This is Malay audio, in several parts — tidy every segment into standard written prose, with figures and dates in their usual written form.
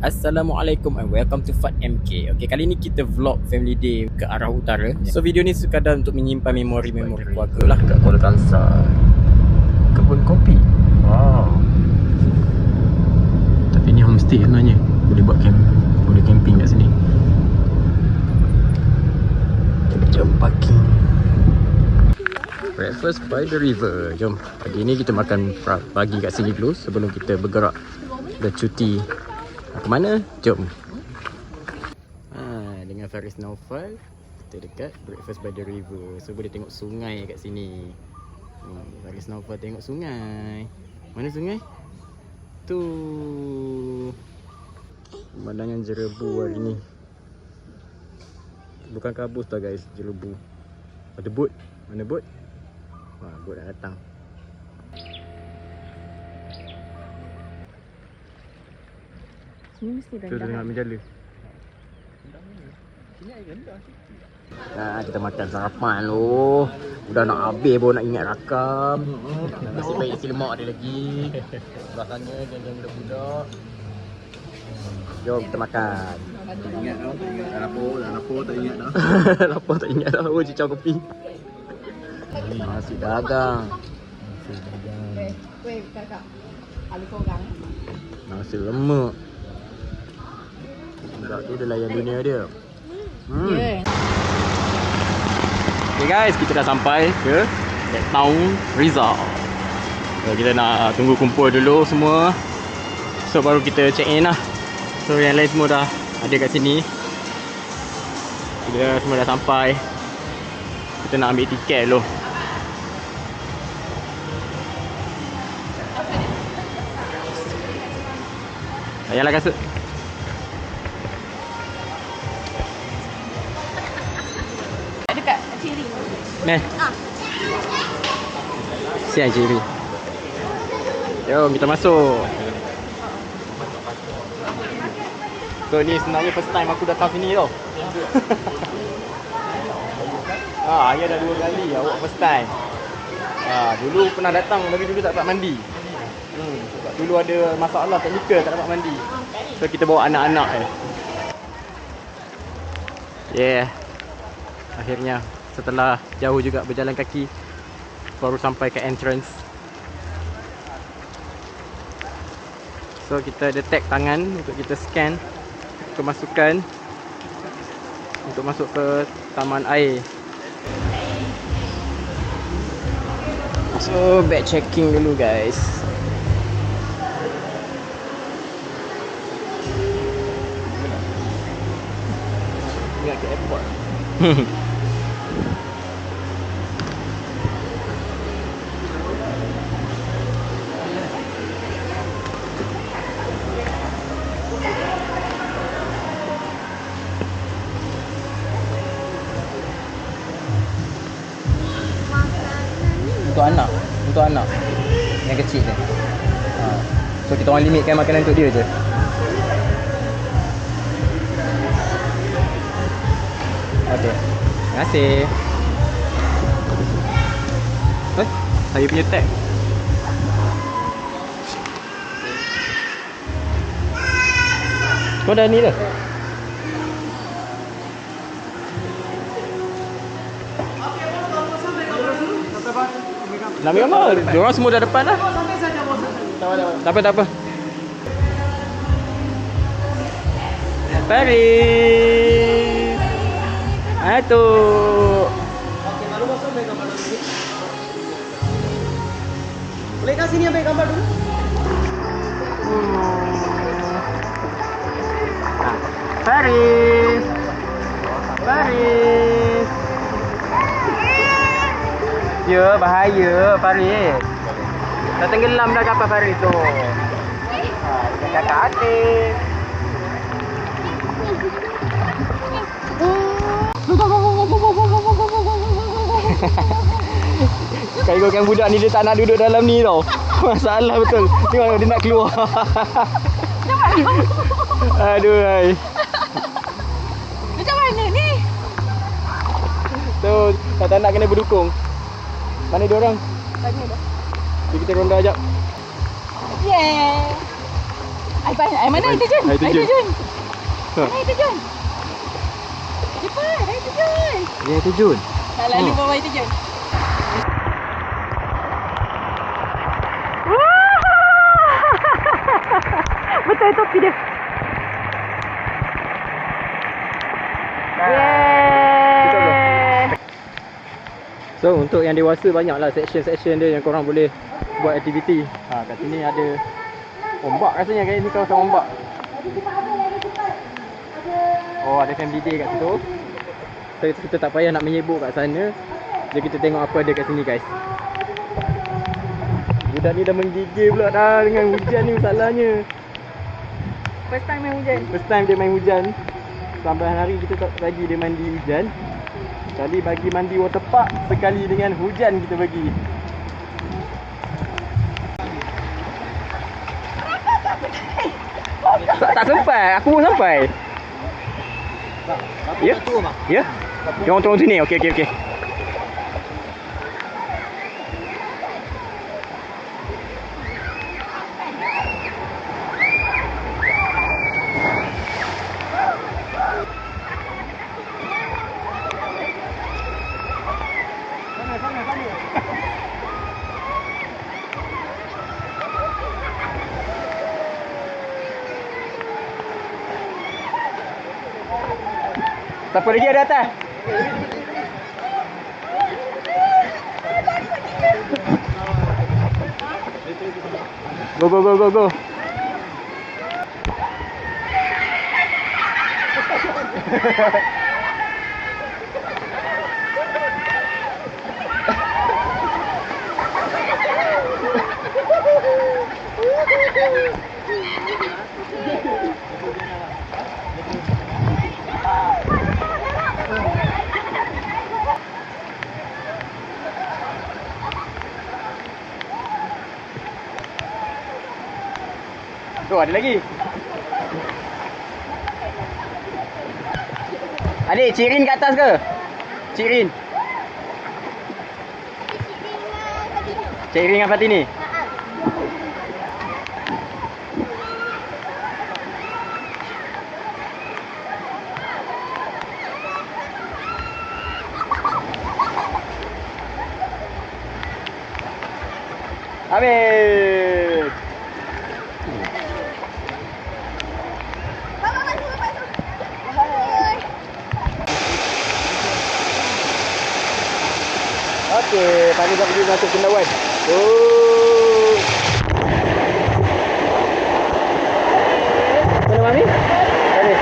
Assalamualaikum and welcome to Fat MK. Okay, kali ni kita vlog family day ke arah utara. So video ni sekadar untuk menyimpan memori-memori keluarga lah. Kat Kuala Kangsar, kebun kopi. Wow. Tapi ni homestay sebenarnya. Boleh buat boleh camping kat sini. Jom parking. Breakfast by the river. Jom. Pagi ni kita makan pagi kat sini dulu sebelum kita bergerak bercuti. Ke mana? Jom. Dengan Faris Naufal, kita dekat Breakfast by the River. So boleh tengok sungai kat sini. Faris Naufal tengok sungai. Mana sungai? Tu. Pemandangan Jerebu hari ni. Bukan kabus tau guys, Jerebu. Ada bot. Mana bot? Bot dah datang. Sini mesti rendah. Tu tengok menjala. Sini air rendah sikit. Kita makan sarapan lu. Udah nak habis pun nak ingat rakam. Nasib baik isi lemak ada lagi. Sebelah sana jangan budak-budak. Jom kita makan. Tak ingat tau, tak ingat. Dah lapar tak ingat dah. Lapar tak ingat dah. Oh, cicau kopi. Nasi dagang. Weh, kakak. Kali korang. Nasi lemak. Budak tu dia layan dunia dia. Okay guys, kita dah sampai ke Town Rizal. Kita nak tunggu kumpul dulu semua. So baru kita check in lah. So yang lain semua dah ada kat sini. Kita semua dah sampai. Kita nak ambil tiket dulu. Payahlah kasut. Dekat Ciri. Siang Ciri. Jom kita masuk. So ni sebenarnya first time aku datang sini tau. Ayah dah 2 kali, awak first time. Dulu pernah datang tapi dulu tak dapat mandi. Sebab dulu ada masalah teknikal tak dapat mandi. So kita bawa anak-anak akhirnya setelah jauh juga berjalan kaki baru sampai ke entrance. So kita ada tag tangan untuk kita scan kemasukan untuk masuk ke taman air. So bag checking dulu guys. Ingat ke airport. Untuk anak yang kecil je. So kita orang limitkan makanan untuk dia je. Okay, terima kasih. Saya punya tag. Kau dah ni dah? Nak ambil gambar? Diorang semua dah depan dah. Tak apa. Paris. Tu. Okey, baru masuk ambil gambar dulu. Boleh kat sini ambil gambar dulu? Paris. Ya, bahaya Faris. Dah tenggelam dah kapal Faris tu. Jangan kat atas. Kaya budak ni dia tak nak duduk dalam ni tau. Masalah betul. Tengok dia nak keluar. Aduh hai. Macam mana ni? Tu tak nak kena berdukung. Mana dia orang? Tanya dah. Kita ronda sekejap. Yeah. Mana air terjun? Air terjun. Ha. Mana air terjun? Cepat, air terjun. Dia terjun. Tak lalu bawa air terjun. Betul topi dia. Yeay. So untuk yang dewasa banyaklah section-section dia yang korang boleh buat aktiviti. Kat sini ada ombak rasanya, kayak ni kawasan ombak. Oh, ada family day kat situ. So kita tak payah nak menyibuk kat sana. Jadi kita tengok apa ada kat sini guys. Budak ni dah menggigil pula dah dengan hujan ni masalahnya. First time main hujan. First time dia main hujan. Sampai hari kita tak bagi dia mandi hujan. Kali bagi mandi waterpark, sekali dengan hujan kita bagi. Tak sampai, aku pun sampai. Ya? Ya? Dia orang turun sini. Okey. Siapa lagi ada atas? Go. Tu ada lagi. Adik, Cirin kat atas ke? Cirin. Cirin dengan Fatini. Habis. Okey, Fani dah pergi masuk cendawan. Oh. Mana Mami? Mami.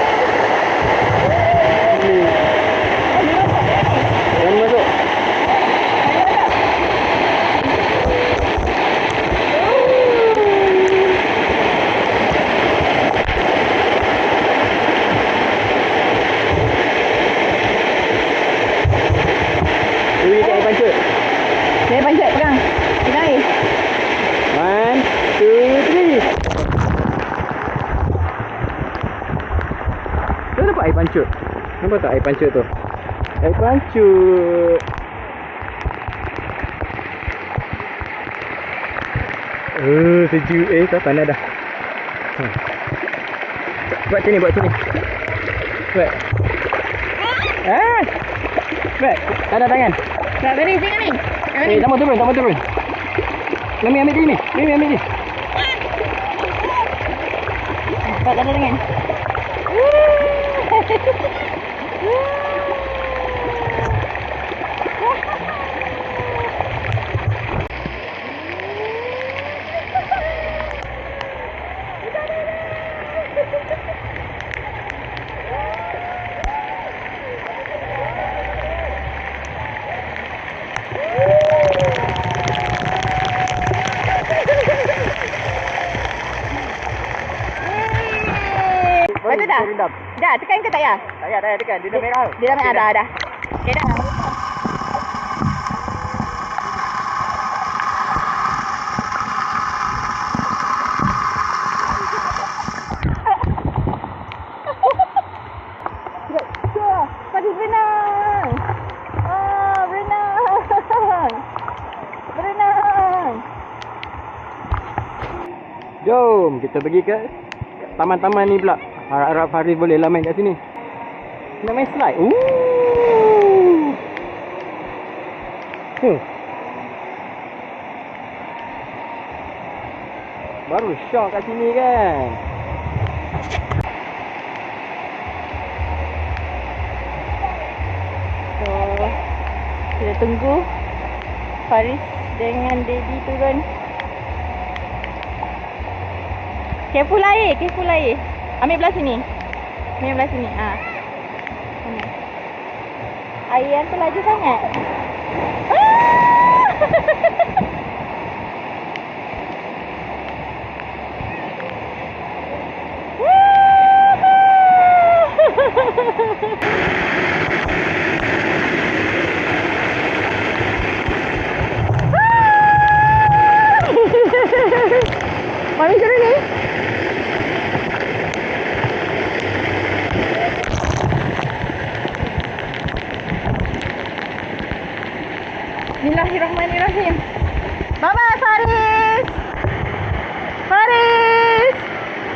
Mami masuk. Saya panjat pegang. Pegang air. 1, 2, 3. Tu dapat air pancut. Nampak tak air pancut tu? Air pancut. Sejuk. Kau panas dah. Buat sini. Buat. Buat. Ada tangan. Tak beri sini ni. Tak mau turun. Mami ambil dia ni. Mami ambil dia. Tak ada dengan. Betul dah? Dah, tekan ke tak ya? Tak payah tekan. Dia dah merah. Dia dah merah dah. Okey dah. Pagi berenang. Berenang. Jom kita pergi ke taman-taman ni pula. Harap-harap Faris boleh lah main kat sini. Nak main slide. Baru shock kat sini kan. So, kita tunggu Faris dengan Daddy turun. Careful air, careful air. Ambil belah sini. Ambil belah sini. Sini. Air yang terlaju sangat. Mami macam ni? Bismillahirrahmanirrahim. Bye-bye Faris. Faris.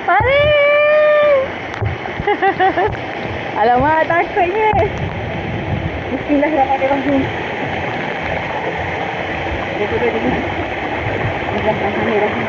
Faris. Alamak, takutnya. Bismillahirrahmanirrahim. Bismillahirrahmanirrahim.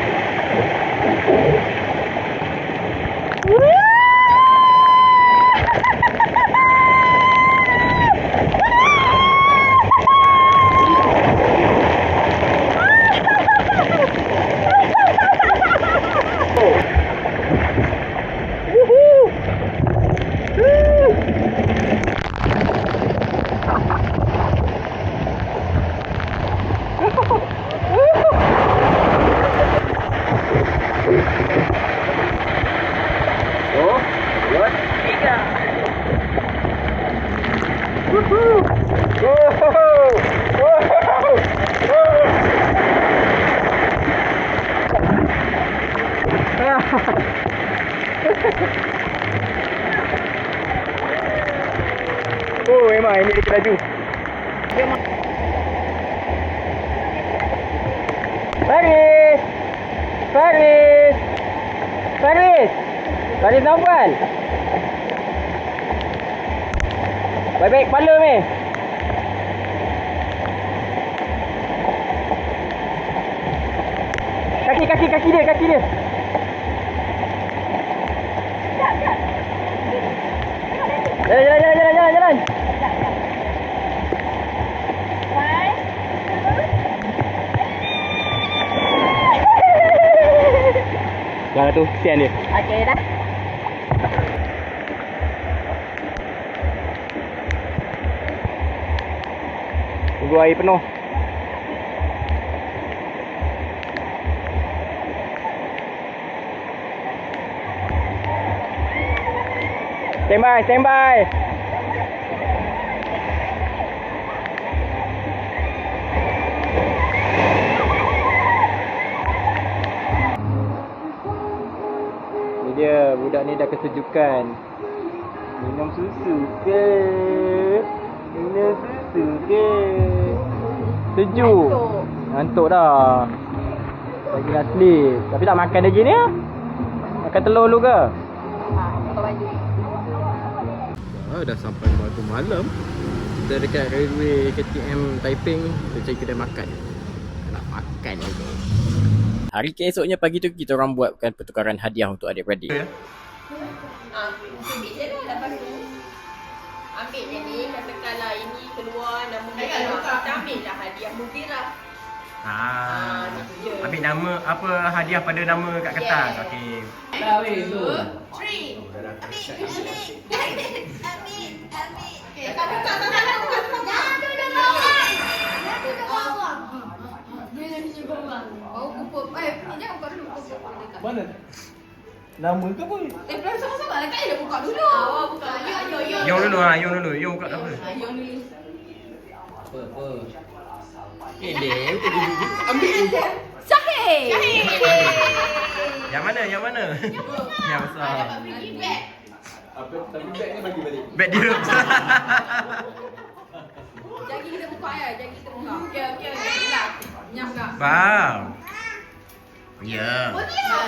Oh, memang ini dia laju. Faris. Faris. Faris. Faris nampak. Baik-baik kepala ni. Kaki dia. Jalan. Jangan tu, kesian dia. Okey dah. Tunggu air penuh. Stand by. Ni dia, budak ni dah kesejukan. Minum susu ke? Sejuk. Ngantuk dah. Lagi nak sleep. Tapi tak makan lagi ni. Makan telur dulu ke? Dah sampai waktu malam. Kita dekat railway KTM Taiping. Kita cari kedai makan. Nak makan lagi. Hari keesoknya pagi tu kita orang buatkan pertukaran hadiah untuk adik-beradik. Ambil je lah lepas tu. Ambil je ni, katakanlah ini keluar nama Mufirah. Kita ambil lah hadiah Mufirah. Ambil nama apa hadiah pada nama kat kertas. Okey. 2, 3. Ambil. Tak buka. Jangan buka dulu. Mana? Nama ke apa? Belum sama-sama lah kan dia buka dulu. Awak buka. Yo. Yung dulu. Yung buka apa? Yo dulu. Apa? Ambil. Syahid. Yang mana? Yang besar. Dapat pergi beg. Apa? Tapi beg ni bagi balik. Beg dia. Jagi kita buka ya. Okey. Lah. Nyam tak? Faham. Ya. Boleh tak?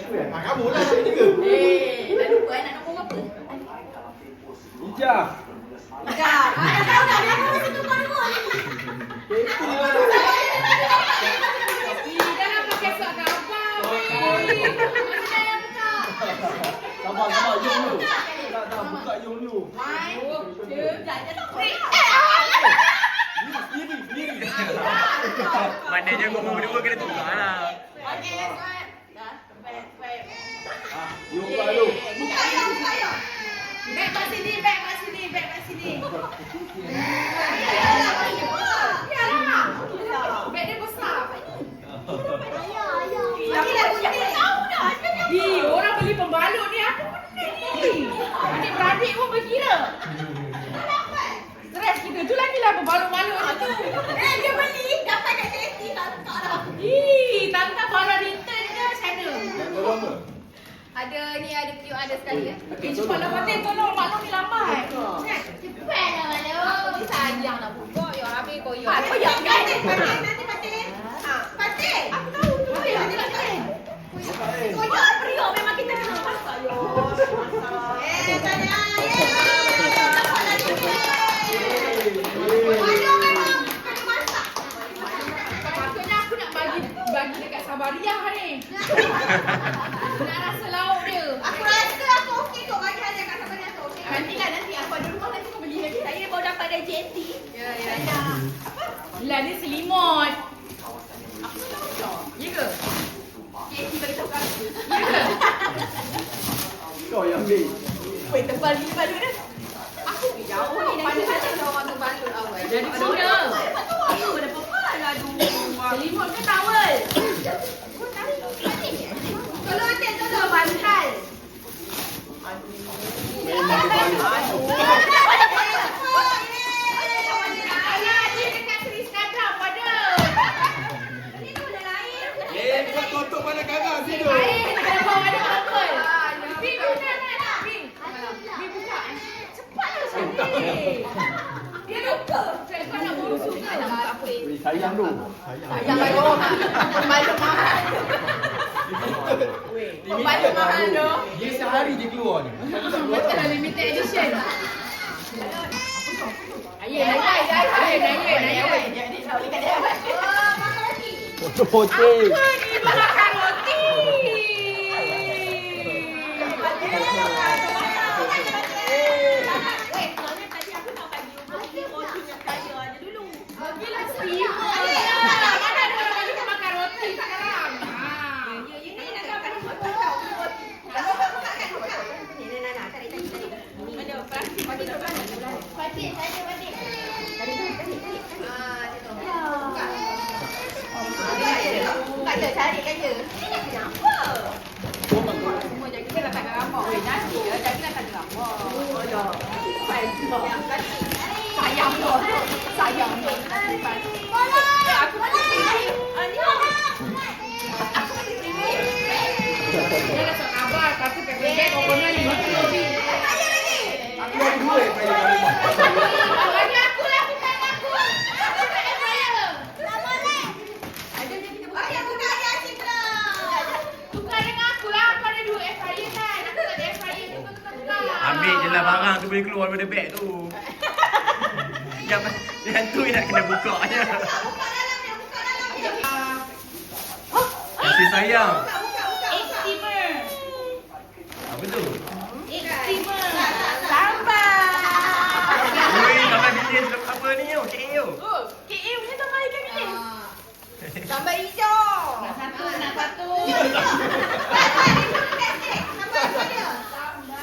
Kamu lah ni ke? Dah lupa nak nombor apa? Ijah. Dah. Dah nombor tu baru. Dah nak pakai sok gambar. Sabar, jom dulu. Tak, buka jom dulu. Sendiri. Maknanya kau berdua kena tukar lah. You buka dulu. Beg kat sini. Beg dia besar. Orang beli pembalut ni apa benda ni? Adik-beradik pun berkira. Stres kita tu lagi lah pembalut-balut tu. Dia beli dapat kat charity tak lah. Tante barang return ke macam mana? Ada QR sekali ya. Cepatlah Fatin tolong maklum ni lambat. Cepatlah maklum. Sayang nak buka ya habis koyak. Koyak kan? Fatin. Fatin. Aku tahu tu. Fatin. Koyak periuk memang kita kena masak yo. Tanya. Patutnya aku nak bagi dekat Sabariah ni. Nak rasa lauk dia. Aku rasa aku okey kau bagi hadiah kat Sabariah tu. Okey. Nanti aku ada rumah nanti kau beli lagi. Saya baru dapat dari JNT. Ya. Apa? Lah ni selimut. Aku tahu. Ya ke? JNT bagi tahu aku. Ya ke? Kau yang ambil. Weh tebal ni balut dia. Aku pergi jauh ni. Pada saja orang tu balut awal. Jadi mana? Aku dah pepal lah aduh. Selimut ke towel? Kalau adik tolong bantal. Kau tutup pada garang sini. Dia lupa. Cepat nak bungsu kan nak buka apa? Sayang tu. Sayang baru. Baru mahal. Baru mahal tu. Dia sehari je keluar ni. Betul limited edition. Ayah. Jadi tak boleh kata apa. Oh, makan roti. Putih. Apa ni makan roti? Bagilah steamer. Mana ada orang bagi makan roti sekarang? Ini nak makan roti tau. Ni nak tarik. Ada plastik bagi tu kan? Plastik, saya plastik. Tarik. Buka je, carikan je. Kenapa? Semua jadi kita letakkan gambar. Weh, nanti ya, jadi letakkan gambar. Oh, ya. Sayang tu. Aku nak pilih. Dia dah sok kabar, tapi beg kokonan ni mesti lebih. Aku ada dua yang kaya kat rumah. Bagi aku lah, bukan aku. Aku nak air fryer. Tak boleh. Ada je kita buka. Ayah buka air asyik lah. Tukar dengan aku lah. Aku ada dua air fryer kan. Aku tak ada air fryer. Tukar. Ambil je lah barang tu boleh keluar daripada beg tu. Yang tu yang kena buka je. Buka dalam. Kasih sayang. Egg steamer. Apa tu? Egg steamer. Sambal. Oi, sampai bilis apa ni yo? KO. Oh, KA punya sambal ikan bilis. Sambal hijau. Nak satu.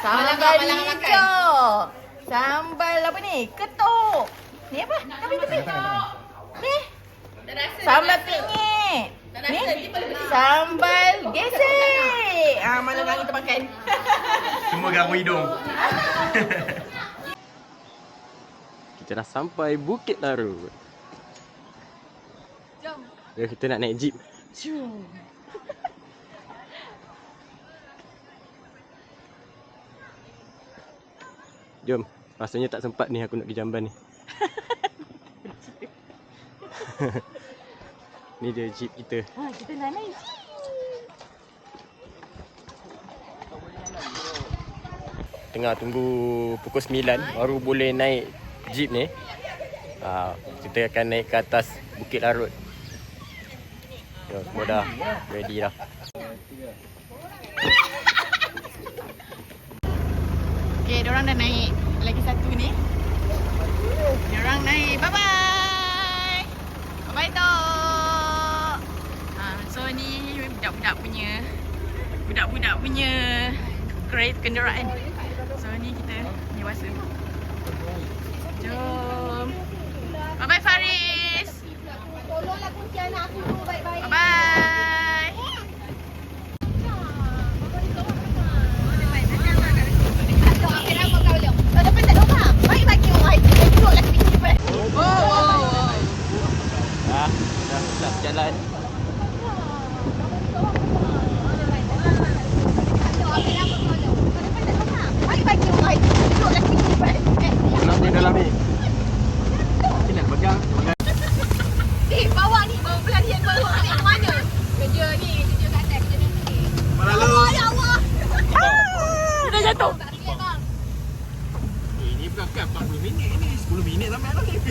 Sambal hijau. Sambal apa ni? Ketuk. Ni apa? Tepi. Ni. Sambal penyet. Ni. Sambal gesek. Mana orang kita makan? Semua garu hidung. Kita dah sampai Bukit Larut. Jom. Ya, kita nak naik jeep. Jom. Jom. Rasanya tak sempat ni aku nak pergi Jamban ni. Ni dia jeep kita. Kita nak naik. tengah tunggu pukul 9 baru boleh naik jeep ni. Kita akan naik ke atas Bukit Larut. Semua dah ready dah. Okay, diorang dah naik. Lagi satu ni. Diorang naik. Bye-bye. Bye-bye Tok. So ni budak-budak punya kenderaan. So ni kita dewasa. Jom. Bye-bye Faris. Tolonglah kunci anak aku tu baik-baik. Bye-bye. Dah jalan. Dalam ni. Sini pegang. Bawa ni, bawa pelarian bawa ni ke mana? Kerja ni, kerja kat atas, kerja ni. Allah, ya Allah. Dah jatuh. Ini bukan 40 minit ni, 10 minit sampai dah ni.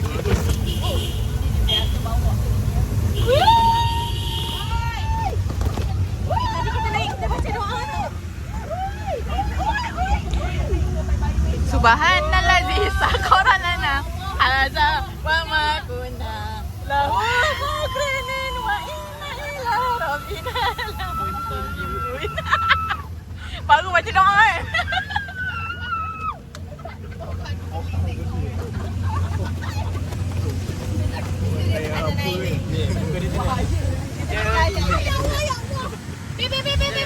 Tadi kita naik, kita baca doa tu. Subhanalladzi sakhkhara lana hadza wa ma kunna lahu muqrinin wa inna ila rabbina lamunqalibun. Baru baca doa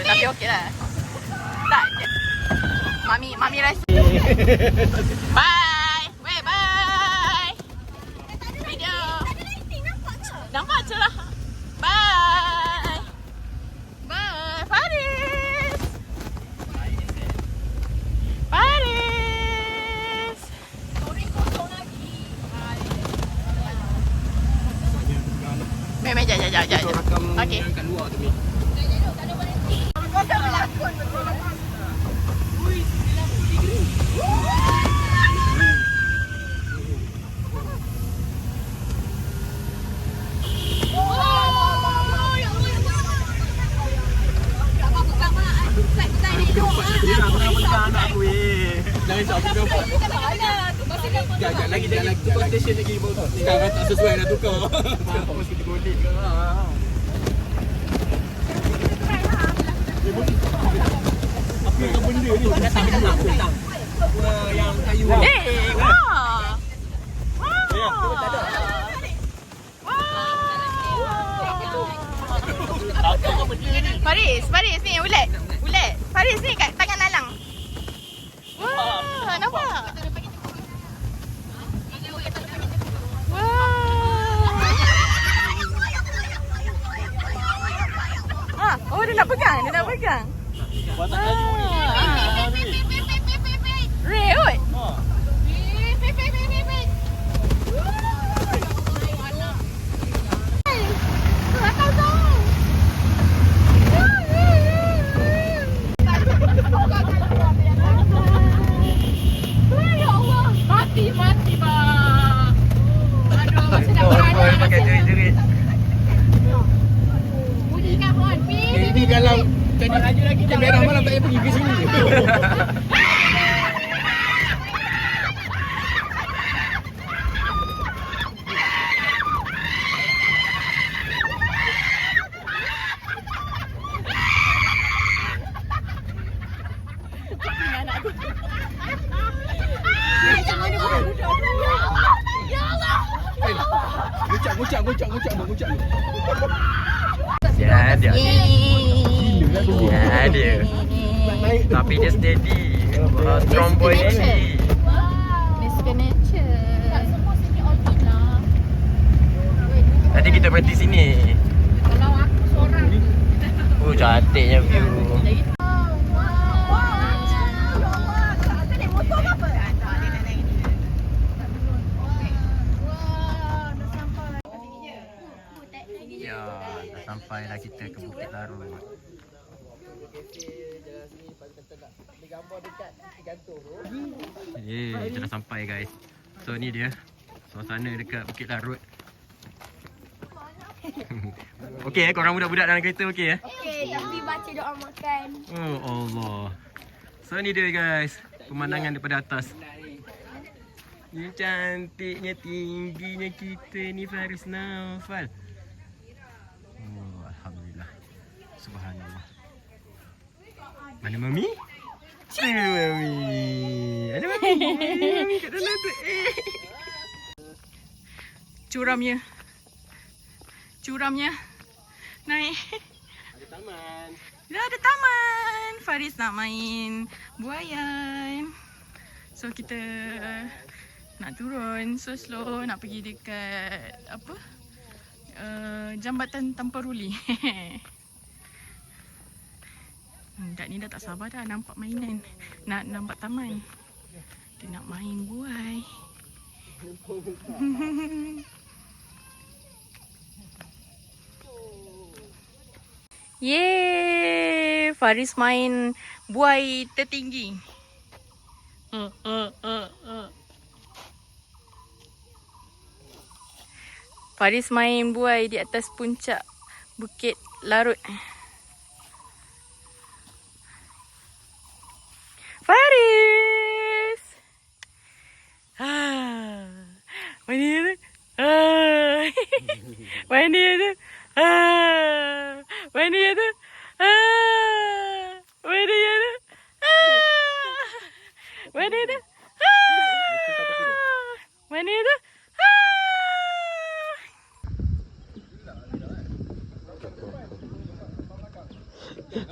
Tapi okey lah. Tak. Mami rasa. Bye. Wait, bye. Video. Nampak je lah. Bye. Bye. Faris. Faris. Kosong lagi. Meh, jap. Okey. Kat luar tu ni. Kau dah berlakon betul. Jangan aku dapat. Jangan lagi. Tukar stesen lagi. Sekarang tak sesuai dah tukar. Apa kita golek ke? Apa yang benda ni? Yang kayu. Faris ni ulet. Faris ni kat tangan Alang. Wah, nampak? Wah. Oh, dia nak pegang. Buatan kayu ni. Ray, oi. Mati bang. Aduh, macam nak beranak. Pakai jerit-jerit. Bunyikan horn, pip. Ini kalau tadi lagi jam merah malam tak payah pergi ke sini. Gucak. Ya dia. Tapi dia steady. Strong boy ni. Basic nature. Tak semua sini all-in lah. Nanti kita berhenti sini. Kalau aku seorang. Oh, cantiknya view. Ya, dah sampai dah kita ke Bukit Larut. Kita dah sampai guys. So ni dia suasana dekat Bukit Larut. Okey korang budak-budak dalam kereta okey Okey, tapi baca doa makan. Oh Allah. So ni dia guys, pemandangan daripada atas. Ni cantiknya tingginya kita ni Faris Naufal. Oh alhamdulillah. Subhanallah. Mana mami? Ada mami. Ada mami. Mami kat dalam tu. Curamnya. Curamnya. Naik. Ada taman. Dah ada taman. Faris nak main buayan. So kita nak turun so slow nak pergi dekat apa? Jambatan tanpa ruli. Dak ni dah tak sabar dah nampak mainan. Nak nampak taman. Dia nak main buai. Yeay, Faris main buai tertinggi. Faris main buai di atas puncak Bukit Larut. Faris! Mana dia tu? Mana dia tu? Mana dia tu? Mana dia tu? Mana dia tu? Mana dia tu?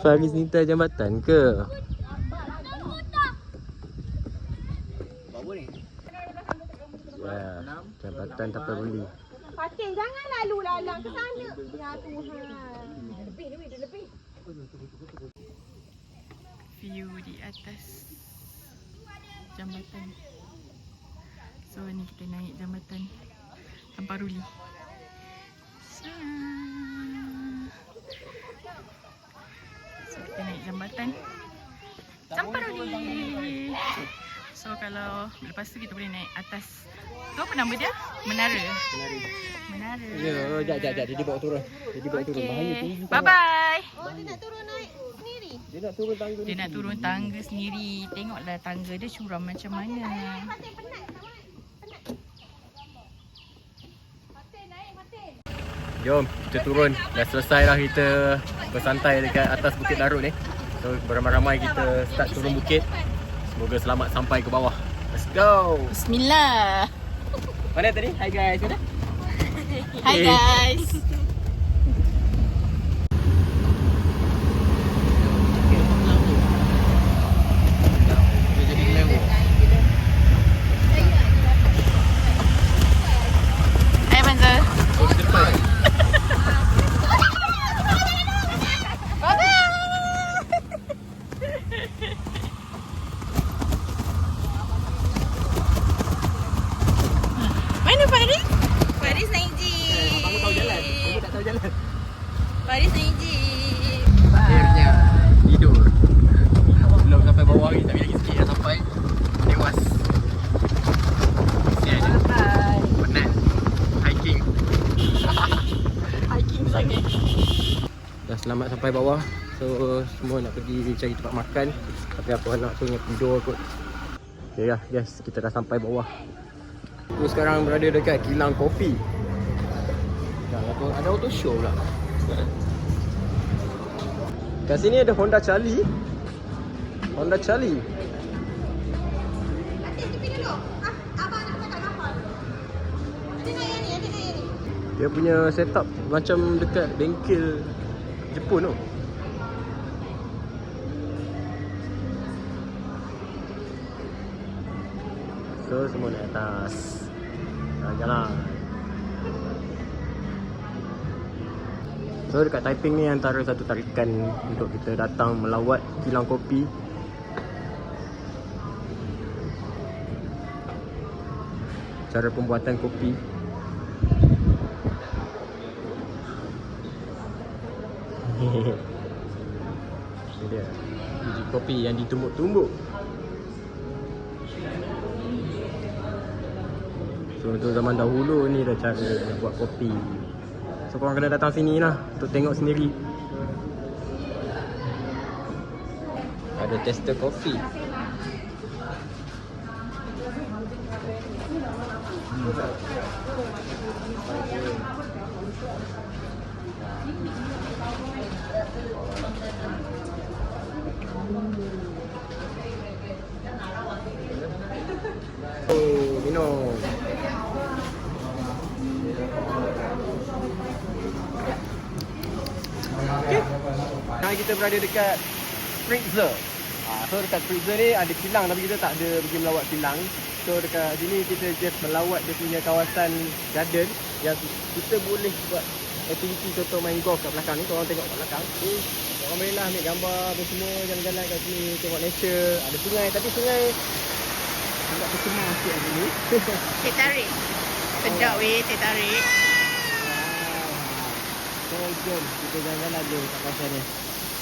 Faris minta jambatan ke? Ya, jambatan tanpa ruli. Fatin, jangan lalu lalang ke sana. Ya Tuhan. Lebih. View di atas jambatan. So ni kita naik jambatan tanpa ruli. So kita naik jambatan tanpa ruli. So kalau lepas tu kita boleh naik atas. Tu apa nama dia? Menara. Menara. Ya, jap. Dia bawa turun. Bahaya tinggi. Bye bye. Oh, dia nak turun naik sendiri. Dia nak turun tangga. Dia nak turun tangga sendiri. Tengoklah tangga dia curam macam mana. Fatin penat. Fatin naik, Fatin. Jom kita turun. Dah selesai dah kita bersantai dekat atas Bukit Larut ni. So beramai-ramai kita start turun bukit. Semoga selamat sampai ke bawah. Let's go. Bismillah. Mana tadi? Hi guys. Mana? Hi guys. Hai Banza. Mana Faris? Faris naik jeep. Abang tahu jalan. Dia tak tahu jalan. Faris naik jeep. Akhirnya tidur. Belum sampai bawah ni, tapi lagi sikit dah sampai. Dewas. Kesian dia. Penat. Hiking. Hiking sangat. Dah selamat sampai bawah. So semua nak pergi cari tempat makan. Tapi aku nak suruh tidur kot. Okay lah guys, kita dah sampai bawah. Aku sekarang berada dekat kilang kopi. Ada auto show pula. Kat sini ada Honda Charlie. Honda Charlie. Fatin, tepi dulu. Abang nak cakap gambar. Ada yang ni. Dia punya setup macam dekat bengkel Jepun tu. So semua naik atas. Jalan. So dekat Taiping ni antara satu tarikan untuk kita datang melawat kilang kopi. Cara pembuatan kopi. Ini dia biji kopi yang ditumbuk-tumbuk. So untuk zaman dahulu ni dah cara nak buat kopi. So korang kena datang sini lah untuk tengok sendiri. Ada tester kopi. Oh, minum. Okay. Sekarang kita berada dekat freezer. So dekat freezer ni ada kilang tapi kita tak ada pergi melawat kilang. So dekat sini kita just melawat dia punya kawasan garden yang kita boleh buat aktiviti contoh main golf kat belakang ni. Korang tengok kat belakang. Korang bolehlah ambil gambar apa semua, jalan-jalan kat sini, tengok nature. Ada sungai tapi sungai agak tercemar sikit kat sini. Teh tarik. Sedap weh teh tarik. So jom kita jalan-jalan dulu kat kawasan ni.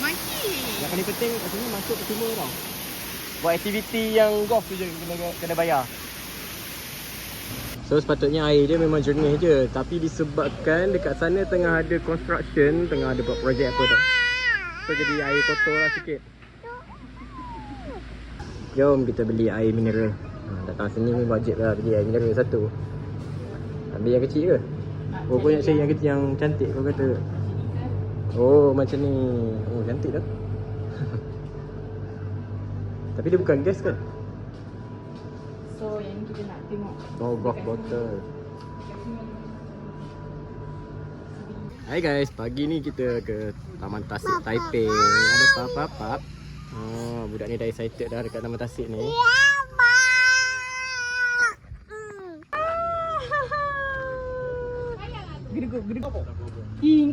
Maki. Yang paling penting kat sini masuk ke semua tau. Buat aktiviti yang golf tu je kena bayar. So sepatutnya air dia memang jernih je, tapi disebabkan dekat sana tengah ada construction, tengah ada buat projek apa tau. So jadi air kotor lah sikit. Jom kita beli air mineral. Datang sini wajib lah beli air mineral satu. Ambil yang kecil ke? Oh kau nak cari yang kecil yang cantik kau kata. Oh macam ni. Oh cantik dah. Tapi dia bukan gas kan? So yang kita nak tengok. Oh golf bottle. Hai guys, pagi ni kita ke Taman Tasik Taipei. Ada pap-pap. Oh, budak ni dah excited dah dekat Taman Tasik ni. Gedeguk.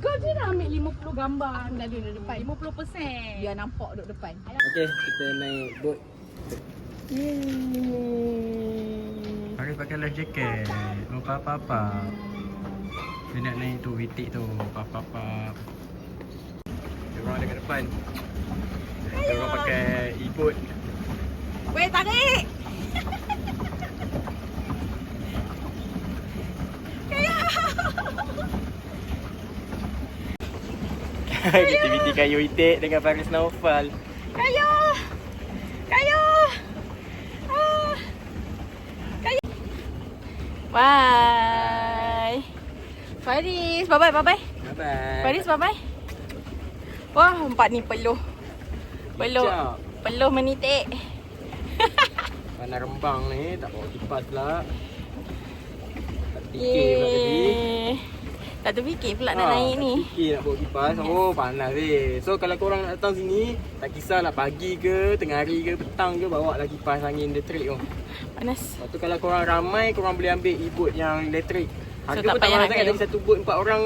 Kau je nak ambil 50 gambar dah duduk depan. 50%. Biar nampak duduk depan. Okey, kita naik boat. Harus pakai life jacket. Oh, pap-pap. Dia nak naik tu, witik tu. Pap-pap. Dia orang ada kat depan. Dia orang pakai e-boat. Weh, tarik! Aktiviti kayu itik dengan Faris Naufal. Kayu! Kayu! Bye! Faris, bye-bye. Bye-bye. Faris, bye-bye. Wah, empat ni peluh. Peluh menitik. Panas rembang ni, tak bawa kipas pula. Tak fikir pula tadi. Tak terfikir pula nak naik ni. Tak fikir nak bawa kipas. Oh, panas ni. So, kalau korang nak datang sini, tak kisahlah pagi ke, tengah hari ke, petang ke, bawa lah kipas angin elektrik tu. Panas. Lepas tu kalau korang ramai, korang boleh ambil e-boat yang elektrik. Harga tak pun tak payah mahal nak sangat. kayu. Dari satu boat 4 orang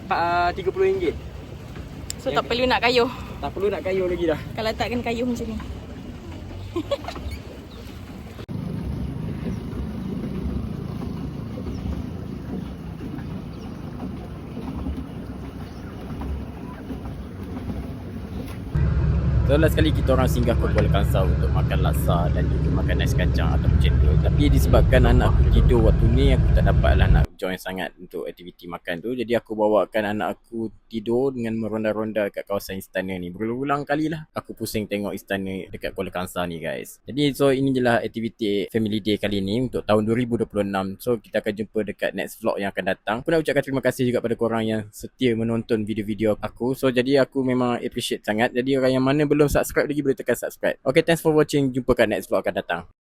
RM30. So tak perlu nak kayuh. Tak perlu nak kayu lagi dah. Kalau tak kena kayuh macam ni. So last kali kita orang singgah ke Kuala Kangsar untuk makan laksa dan juga makan nasi kacang atau cendol. Tapi disebabkan anak aku tidur waktu ni, aku tak dapatlah nak join sangat untuk aktiviti makan tu. Jadi aku bawakan anak aku tidur dengan meronda-ronda kat kawasan istana ni. Berulang kali lah aku pusing tengok istana dekat Kuala Kangsar ni guys. Jadi so ini je lah aktiviti family day kali ni untuk tahun 2026. So kita akan jumpa dekat next vlog yang akan datang. Aku nak ucapkan terima kasih juga pada korang yang setia menonton video-video aku. So jadi aku memang appreciate sangat. Jadi orang yang mana belum subscribe lagi boleh tekan subscribe. Okay, thanks for watching. Jumpa kat next vlog akan datang.